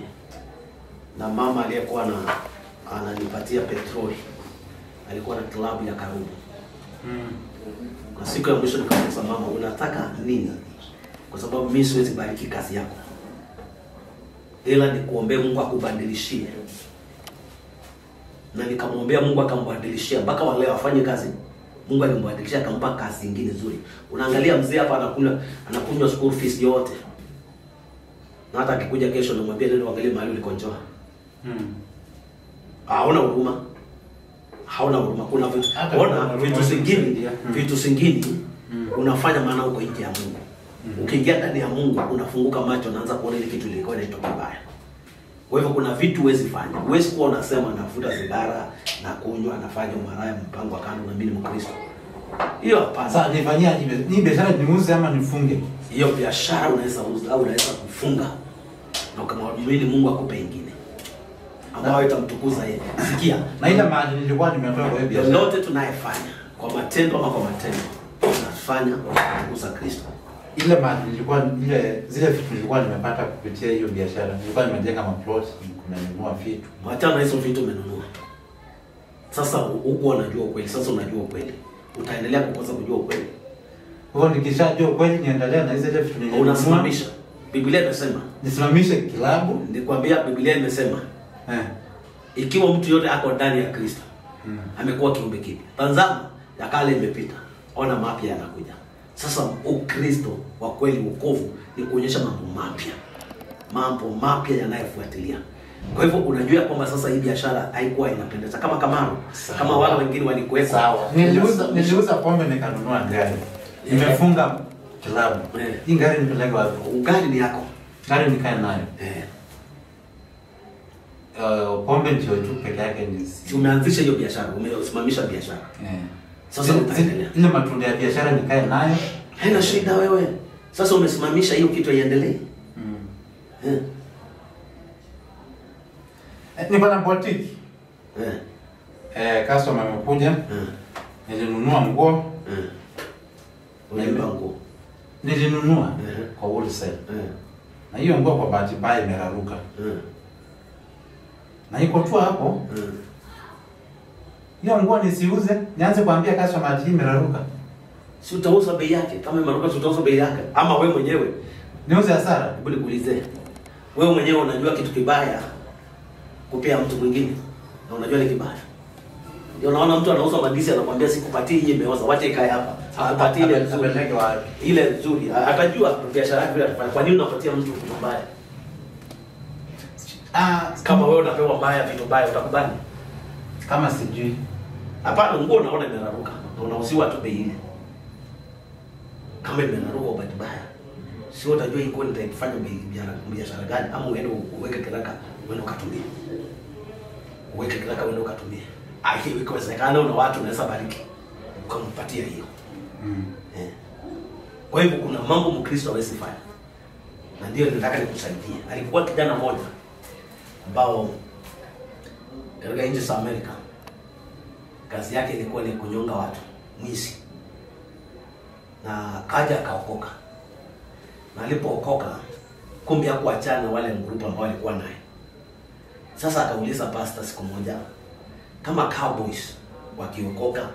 Na mama aliyekuwa ananipatia petroli. Alikuwa na klabu ya karibu. Na siku ya mwisho nikamuuliza mama, unataka nini? Kwa sababu mimi siwezi bariki kazi yako. Ila nikuombee Mungu akubadilishie. Na nikamwombea Mungu akambadilishia mpaka wale wafanye kazi. Mungu alimbadilishia akampa kazi nyingine nzuri. Unaangalia mzee hapa anakunywa school fees yote. Na hata akikuja kesho namwambia nenda angalie mahali ulikonjoa. Hauna huruma. Kuna vitu zingine unafanya maana uko nje ya Mungu. Ukiingia ndani ya Mungu unafunguka macho, unaanza kuona ile kitu ilikuwa inaitwa kibaya. Kwa hivyo kuna vitu huwezi fanya. Huwezi kuwa unasema nafuta sigara na kunywa, nafanya umaraya, mpango wa kando na mimi ni Mkristo. Hiyo hapana. Sasa nifanyia ni biashara niuze ama nifunge? Hiyo biashara unaweza uza au unaweza kufunga. Na ukamwamini Mungu akupe ingine ambayo itamtukuza yeye. Sikia, na ile mali nilikuwa nimetoa kwa biashara. Yote tunayefanya kwa matendo ama kwa matendo tunafanya kukuza Kristo. Ile mali nilikuwa zile vitu nilikuwa nimepata kupitia hiyo biashara. Nilikuwa nimejenga maplot, nimenunua vitu. Hata na hizo vitu umenunua. Sasa huko unajua ukweli, sasa unajua ukweli. Utaendelea kukosa kujua ukweli. Kwa hiyo nikishajua ukweli niendelea na zile vitu nilinunua. Unasimamisha. Biblia inasema nisimamishe kilabu. Nikwambia Biblia imesema ikiwa mtu yote ako ndani ya Kristo amekuwa kiumbe kipya. Tazama ya kale imepita, ona mapya yanakuja. Sasa Ukristo wa kweli, wokovu ni kuonyesha mambo mapya yanayofuatilia. Kwa hivyo unajua kwamba sasa hii biashara haikuwa inapendeza kama Kamaro, kama wale wengine walikuweka. Sawa. Niliuza pombe nikanunua gari. Nimefunga kilabu. Hii gari nipeleke wapi? Gari ni yako. Gari nikae nayo. Pombe ndio tu peke yake ni. Umeanzisha hiyo biashara, umesimamisha biashara. Sasa utaendelea. Ile matunda ya biashara nikae nayo. Haina shida wewe. Sasa umesimamisha hiyo kitu iendelee. Niko na boutique. Customer amekuja. Nilinunua nguo. Nguo. Nilinunua kwa wholesale. Na hiyo nguo kwa bahati mbaya imeraruka. Na iko tu hapo. Hiyo nguo nisiuze, nianze kuambia customer ati imeraruka. Si utauza bei yake, kama imeruka si utauza bei yake ama wewe mwenyewe niuze hasara? Hebu nikuulize. Wewe mwenyewe unajua kitu kibaya kupea mtu mwingine na unajua ni kibaya. Ndio unaona mtu anauza madisi anakuambia sikupatii hii imeoza, wacha ikae hapa. Hakupatii ile nzuri. Ile nzuri. Atajua biashara yake atafanya. Kwa nini unapatia mtu kitu mbaya? Kama wewe unapewa mbaya vitu mbaya utakubali? Kama sijui. Hapana, nguo unaona imeraruka. Na unauziwa tu bei ile. Kama imeraruka bahati mbaya. Sio utajua iko nitaifanya biashara gani ama uende uweke kiraka uende ukatumie. Uweke kiraka uende ukatumie. Hiyo ikiwezekana una watu unaweza bariki ukampatia hiyo. Kwa hivyo kuna mambo Mkristo hawezi fanya. Na ndio nataka nikusaidie. Alikuwa kijana mmoja ambao katika nchi za Amerika kazi yake ilikuwa ni kunyonga watu, mwizi. Na kaja akaokoka. Na alipookoka kumbe hakuachana na wale grupu ambao walikuwa naye. Sasa akauliza pastor siku moja, kama cowboys wakiokoka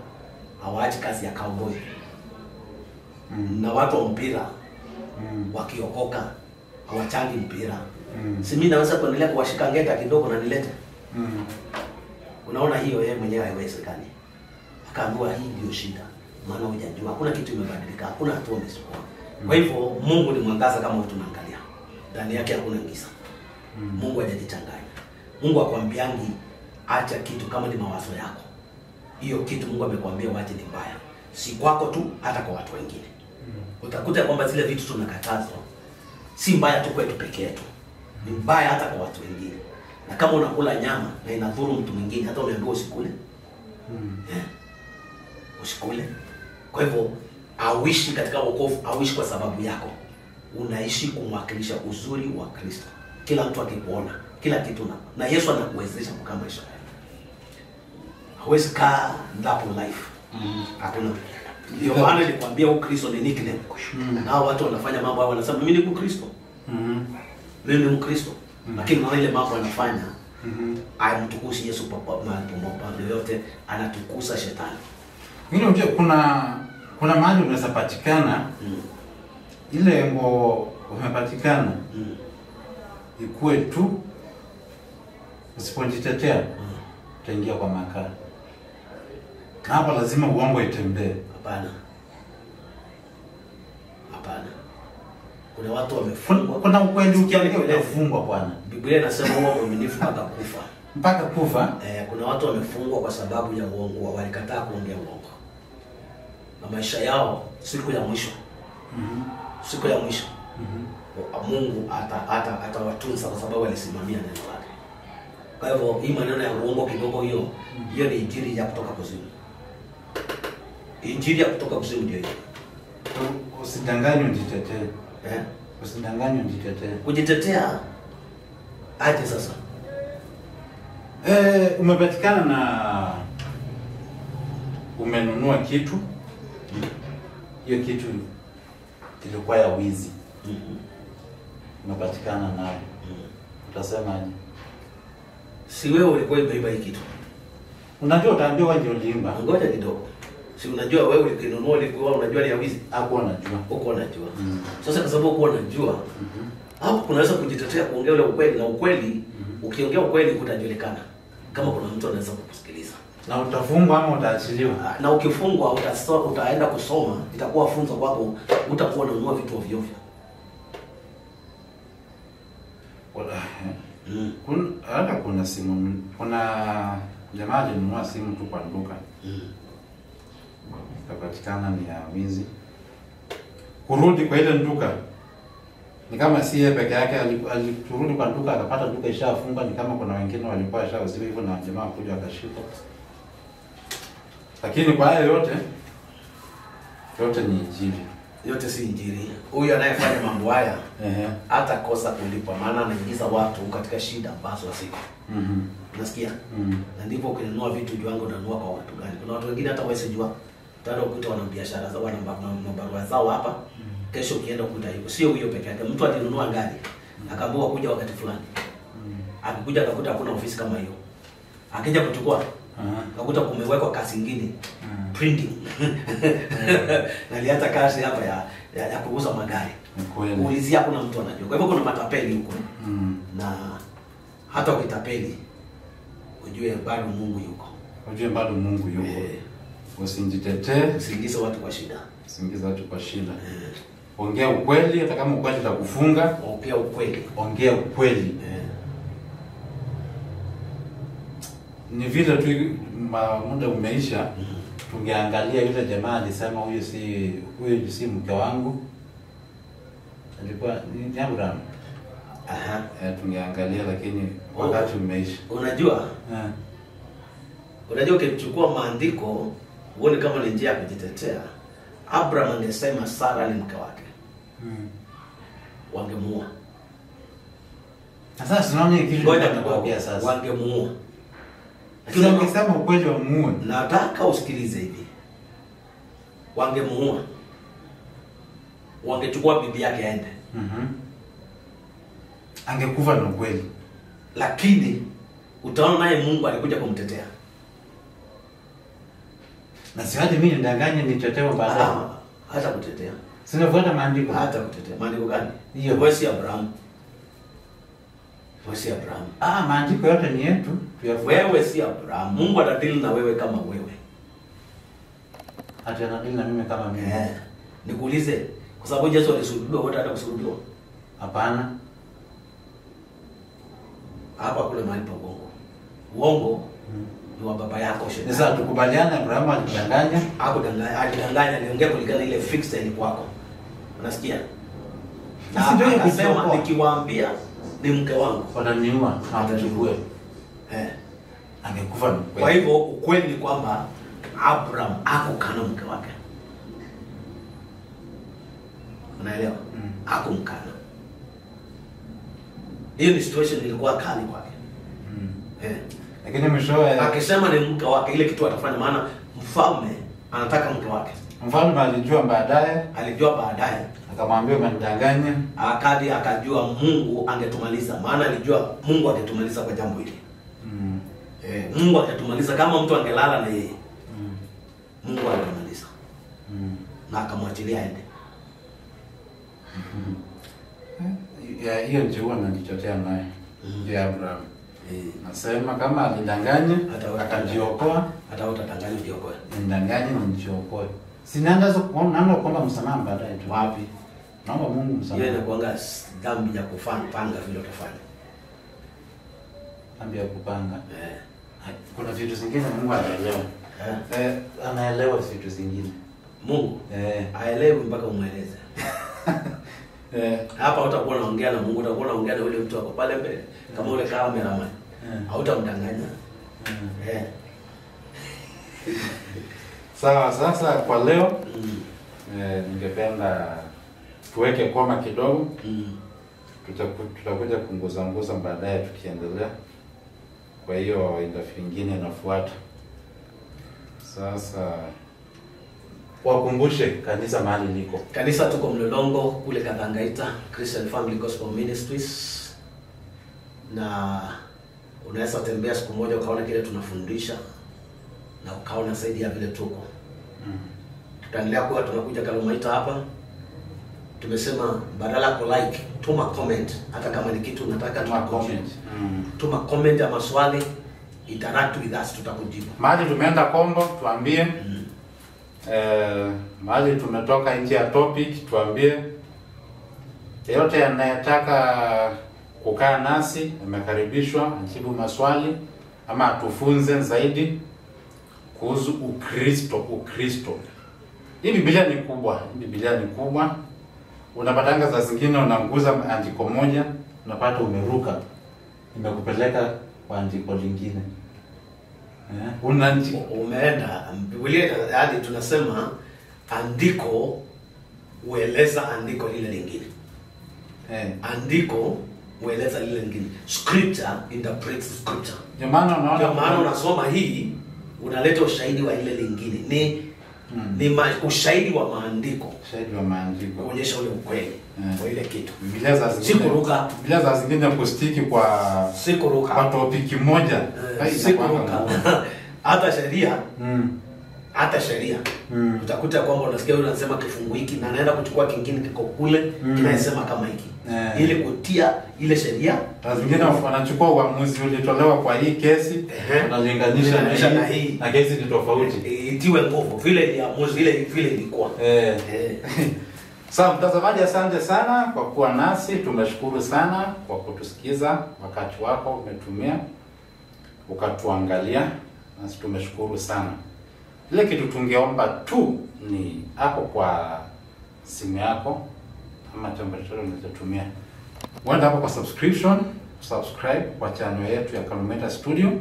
hawaachi kazi ya cowboy. Na watu wa mpira wakiokoka hawachangi mpira. Si mimi naweza kuendelea kuwashika ngeta kidogo na nilete? Unaona hiyo yeye mwenyewe haiwezekani. Akaambiwa hii ndio shida. Maana hujajua hakuna kitu imebadilika, hakuna hatua umesukuma. Kwa hivyo Mungu ni mwangaza kama watu tunaangalia. Ndani yake hakuna giza. Mungu hajajichanganya. Mungu akwambiangi acha kitu kama ni mawazo yako. Hiyo kitu Mungu amekwambia wache ni mbaya. Si kwako tu, hata kwa watu wengine. Utakuta kwamba zile vitu tunakatazwa si mbaya tu kwetu peke yetu. Ni mbaya hata kwa watu wengine. Na kama unakula nyama na inadhuru mtu mwingine, hata umeambiwa usikule. Usikule. Kwa hivyo auishi katika wokovu, auishi kwa sababu yako. Unaishi kumwakilisha uzuri wa Kristo. Kila mtu akikuona, kila kitu na Yesu anakuwezesha kukaa maisha yako. Hawezi kaa double life. Hakuna. Ndio maana nilikwambia Ukristo ni nickname. Na watu wanafanya mambo hao wanasema mimi ni Mkristo. Mimi ni Mkristo. Lakini naona ile mambo anafanya ayamtukusi Yesu kwa mambo yote, anatukusa shetani. Mimi unajua kuna mahali unaweza patikana ile ngo umepatikana ikuwe tu usipojitetea utaingia kwa makara. Na hapa lazima uongo itembee. Hapana. Kuna watu wamefungwa. Kuna ukweli ukiafungwa bwana. Biblia inasema huwa mwaminifu mpaka kufa. Mpaka kufa? Kuna watu wamefungwa kwa sababu ya uongo, walikataa kuongea uongo. Na maisha yao siku ya mwisho. Siku ya mwisho. Mungu atawatunza kwa sababu walisimamia neno lake. Kwa hivyo hii maneno ya uongo kidogo hiyo ni injili ya kutoka kuzimu. Injili ya kutoka kuzimu ndio hiyo. Usidanganywe jitetee. Usidanganywe jitetee. Kujitetea aje sasa? Umepatikana na umenunua kitu. Hiyo kitu ilikuwa ya wizi. Umepatikana nayo. Utasema aje? Si wewe ulikuwa umeiba hii kitu. Unajua utaambiwa wewe ndio uliiba. Ngoja kidogo. Si unajua wewe ulikinunua ulikuwa unajua ni ya wizi? Hakuwa unajua. Uko unajua. Sasa kwa sababu uko unajua, hapo kunaweza kujitetea kuongea ule ukweli, na ukweli ukiongea ukweli utajulikana. Kama kuna mtu anaweza kukusikiliza. Na utafungwa ama utaachiliwa. Na ukifungwa utaenda kusoma, itakuwa funzo kwako, utakuwa unanunua vitu ovyo ovyo. Kuna simu, kuna jamaa alinunua simu tu kwa duka. Ikapatikana ni ya wizi. Kurudi kwa ile duka ni kama si yeye peke yake, aliturudi kwa duka akapata duka ishafunga, ni kama kuna wengine walikuwa washauziwa hivyo na jamaa kuja akashika. Lakini kwa hayo yote ni injili. Yote si injili. Huyu anayefanya mambo haya hata kosa kulipwa, maana anaingiza watu katika shida ambazo ziko. Unasikia? Na ndipo ukinunua vitu juango unanunua kwa watu gani? Kuna watu wengine hata wasijua. Tano ukuta wana biashara zao, wana barua zao hapa. Kesho ukienda ukuta hiyo. Sio huyo peke yake. Mtu alinunua gari, akaambiwa kuja wakati fulani. Akikuja akakuta hakuna ofisi kama hiyo. Akija kuchukua, akakuta kumewekwa kazi nyingine. Printing. Na aliacha kazi hapa ya kuuza magari. Ulizia kuna mtu anajua. Kwa hivyo kuna matapeli huko. Na hata ukitapeli ujue bado Mungu yuko. Ujue bado Mungu yuko. Usijitetee, usiingize watu kwa shida. Usiingize watu kwa shida. Ongea ukweli, hata kama ukweli utakufunga, ongea ukweli. Ongea ukweli. Ni vile tu muda umeisha. Tungeangalia yule jamaa alisema huyu si mke wangu. Alikuwa ni Abraham. Tungeangalia lakini wakati umeisha. Unajua? Unajua ukichukua maandiko uone kama ni njia ya kujitetea. Abraham angesema Sara ni mke wake. Wangemuua. Sasa tunaona kitu kinatokea sasa. Wangemuua. Tunakisema ukweli wa muue. Nataka usikilize hivi. Wangemuua. Wangechukua bibi yake aende. Angekufa na ukweli. Lakini utaona naye Mungu alikuja kumtetea. Na si hadi mimi ndanganye nitetewe baadaye. Hata kutetea. Sinafuata maandiko. Hata kutetea. Maandiko gani? Hiyo wewe si Abraham. Wewe si Abraham. Maandiko yote ni yetu. Wewe si Abraham. Mungu atadili na wewe kama wewe. Hata anadili na mimi kama mimi. Nikuulize, kwa sababu Yesu alisulubiwa, wote hata kusulubiwa? Hapana. Hapa kule mahali pa uongo. Uongo ni wa baba yako Shetani. Sasa tukubaliana Abraham alidanganya, alidanganya, aliongea kulingana ile fixed ni kwako. Unasikia? Na ndio akasema nikiwaambia ni mke wangu wataniua na watachukue. Angekufa. Kwa hivyo ukweli ni kwamba Abraham hakukana mke wake. Unaelewa? Hakumkana. Hiyo ni situation ilikuwa kali kwake. Lakini mwishowe akisema ni mke wake, ile kitu atafanya, maana mfalme anataka mke wake. Mfalme alijua baadaye, akamwambia umenidanganya. Akajua Mungu angetumaliza, maana alijua Mungu angetumaliza kwa jambo hili. Mungu angetumaliza kama mtu angelala na yeye. Mungu angetumaliza. Na akamwachilia aende. Hiyo ndio huwa nalichotea naye. Ya Abraham. Nasema kama alidanganya atajiokoa, hata utadanganya ujiokoe. Ndanganya nijiokoe. Sinaanza kuomba msamaha baadaye tu. Wapi? Naomba Mungu msamaha. Yeye anakuanga dhambi ya kupanga vile utafanya. Dhambi ya kupanga. Kuna vitu zingine Mungu anaelewa. Anaelewa vitu zingine. Mungu haelewi mpaka umueleze. Hapa utakuwa unaongea na Mungu, utakuwa unaongea na yule mtu wako pale mbele kama ule cameraman. Hautamdanganya. Sawa, sasa kwa leo ningependa tuweke koma kidogo. Tutakuja kunguza baadaye tukiendelea. Kwa hiyo interview nyingine inafuata. Sasa wakumbushe kanisa mahali liko. Kanisa tuko Mlolongo kule Kathangaita, Christian Family Gospel Ministries. Na unaweza tembea siku moja ukaona kile tunafundisha na ukaona zaidi ya vile tuko. Tutaendelea kuwa tunakuja Kalumaita hapa. Tumesema badala ku like, tuma comment hata kama ni kitu unataka tukujibu. Tuma comment ya maswali, interact with us, tutakujibu. Mahali tumeenda Kombo tuambie. Mahali tumetoka nje ya topic tuambie. Yeyote anayetaka kukaa nasi amekaribishwa, ajibu maswali ama atufunze zaidi kuhusu Ukristo. Hii Biblia ni kubwa. Unapatanga za zingine unanguza andiko moja, unapata umeruka. Imekupeleka kwa andiko lingine. Umeenda Biblia hadi tunasema andiko ueleza andiko lile lingine. Andiko ueleza lile lingine. Scripture interprets scripture. Ndio maana unasoma hii unaleta ushahidi wa ile lingine. Ni ushahidi wa maandiko. Kuonyesha ule ukweli wa ile kitu. Biblia za zingine kustiki kwa topic moja. Hata sheria. Hata sheria. Utakuta kwamba unasikia yule anasema kifungu hiki na anaenda kuchukua kingine kiko kule kinasema kama hiki. Ili kutia ile sheria. Na zingine wanachukua uamuzi ulitolewa kwa hii kesi, wanalinganisha na hii na kesi ni tofauti. Itiwe nguvu vile ya uamuzi vile ilikuwa. Sawa, mtazamaji, asante sana kwa kuwa nasi. Tumeshukuru sana kwa kutusikiza. Wakati wako umetumia ukatuangalia, nasi tumeshukuru sana. Ile kitu tungeomba tu ni hapo kwa simu yako ama temperature unazotumia. Uenda hapo kwa subscribe kwa channel yetu ya Kalumaita Studio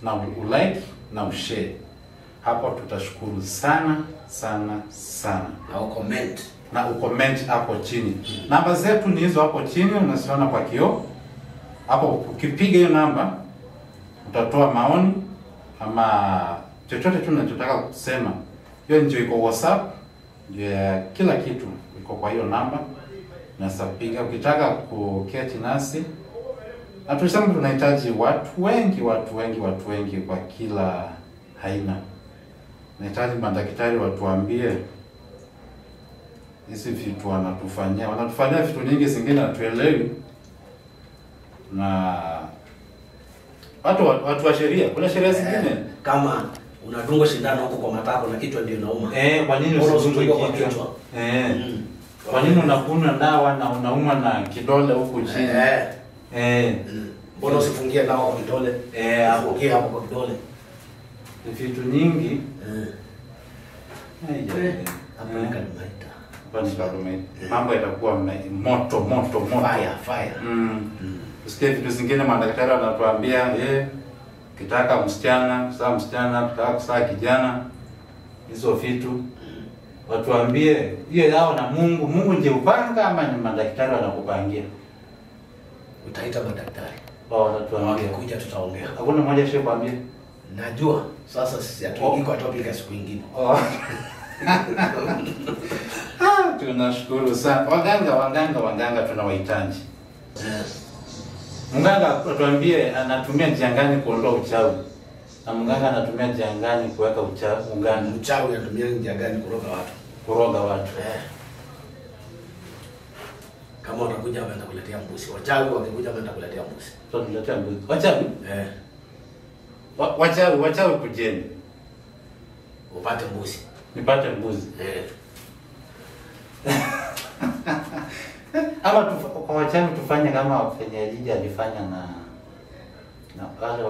na ulike na ushare. Hapo tutashukuru sana. Na ucomment hapo chini. Namba zetu ni hizo hapo chini unasiona kwa kioo. Hapo ukipiga hiyo namba utatoa maoni ama chochote tu unachotaka kusema. Hiyo ndio iko WhatsApp. Ndio kila kitu iko kwa hiyo namba. Nasapiga ukitaka kuketi nasi. Na tunasema tunahitaji watu wengi kwa kila aina. Nahitaji madaktari watuambie hizi vitu wanatufanyia vitu nyingi zingine hatuelewi. Na watu wa sheria, kuna sheria zingine kama unadungwa sindano huko kwa matako na kichwa ndio inauma. Kwa nini usidungwe kichwa? Kwa nini unakunywa dawa na unauma na kidole huko chini? Mbona usifungie dawa kwa kidole? Afungie hapo kwa kidole. Ni vitu nyingi. Hapa ni Kalumaita. Mambo yatakuwa moto. Fire. Usikie vitu zingine madaktari wanatuambia kitaka msichana, kitaka kusaa kijana. Hizo vitu watuambie hiyo yao na Mungu ndiye upanga ama ni madaktari wanakupangia. Utaita madaktari. Wanatuambia kuja tutaongea. Hakuna mmoja shehe kwambia. Najua sasa sisi hatuingii kwa topic ya siku nyingine. Tunashukuru sana. Waganga tunawahitaji. Mganga atuambie anatumia njia gani kuondoa uchawi. Na mganga anatumia njia gani kuweka uchawi. Uchawi anatumia njia gani kuroga watu. Kama wanakuja hapa nitakuletea mbuzi. Wachawi wakikuja hapa nitakuletea mbuzi. Tutaletea mbuzi. Wachawi? Wachawi kujeni. Upate mbuzi. Nipate mbuzi. Ama kwa wachawi tufanye kama Fenyeji alifanya na wale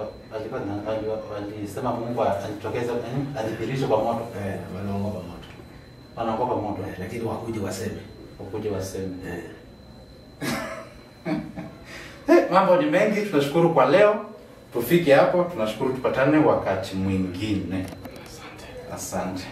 walisema Mungu alitokeza alidhihirisha kwa moto. Wanaogopa moto. Lakini wakuje waseme. Mambo ni mengi, tunashukuru kwa leo. Tufike hapo, tunashukuru, tupatane wakati mwingine. Asante.